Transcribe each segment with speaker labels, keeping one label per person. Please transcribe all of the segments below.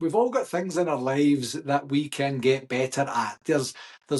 Speaker 1: We've all got things in our lives that we can get better at. There's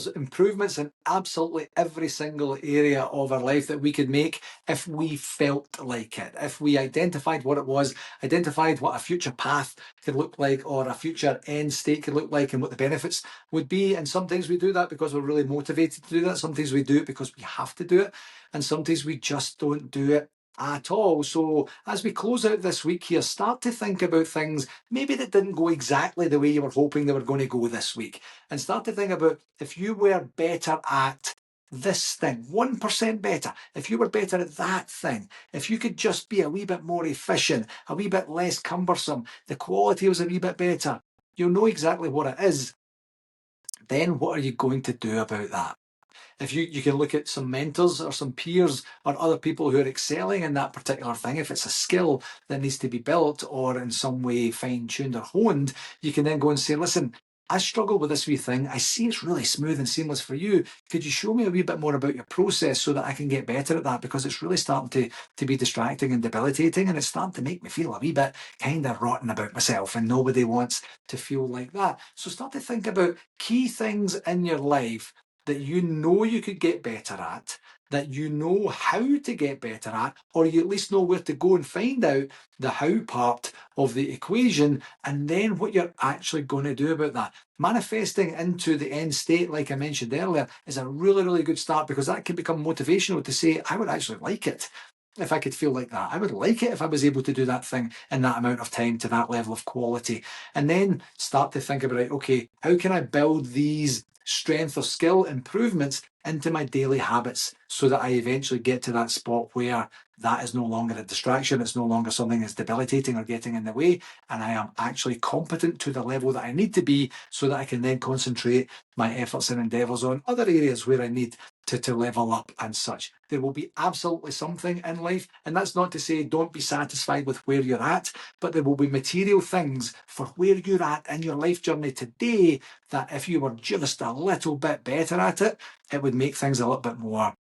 Speaker 1: improvements in absolutely every single area of our life that we could make if we felt like it. If we identified what it was, identified what a future path could look like or a future end state could look like and what the benefits would be. And sometimes we do that because we're really motivated to do that. Sometimes we do it because we have to do it. And sometimes we just don't do it at all. So as we close out this week here, start to think about things maybe that didn't go exactly the way you were hoping they were going to go this week. And start to think about if you were better at this thing, 1% better, if you were better at that thing, if you could just be a wee bit more efficient, a wee bit less cumbersome, the quality was a wee bit better, you'll know exactly what it is. Then what are you going to do about that? If you can look at some mentors or some peers or other people who are excelling in that particular thing, if it's a skill that needs to be built or in some way fine-tuned or honed, you can then go and say, listen, I struggle with this wee thing. I see it's really smooth and seamless for you. Could you show me a wee bit more about your process so that I can get better at that? Because it's really starting to be distracting and debilitating, and it's starting to make me feel a wee bit kind of rotten about myself, and nobody wants to feel like that. So start to think about key things in your life that you know you could get better at, that you know how to get better at, or you at least know where to go and find out the how part of the equation, and then what you're actually going to do about that. Manifesting into the end state, like I mentioned earlier, is a really, really good start because that can become motivational to say, I would actually like it if I could feel like that. I would like it if I was able to do that thing in that amount of time to that level of quality. And then start to think about, right, okay, how can I build these strength or skill improvements into my daily habits so that I eventually get to that spot where that is no longer a distraction, it's no longer something that's debilitating or getting in the way, and I am actually competent to the level that I need to be so that I can then concentrate my efforts and endeavours on other areas where I need to level up and such. There will be absolutely something in life, and that's not to say don't be satisfied with where you're at, but there will be material things for where you're at in your life journey today that if you were just a little bit better at it, it would make things a little bit more,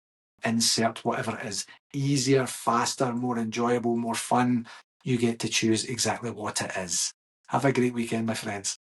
Speaker 1: insert whatever it is, easier, faster, more enjoyable, more fun. You get to choose exactly what it is. Have a great weekend, my friends.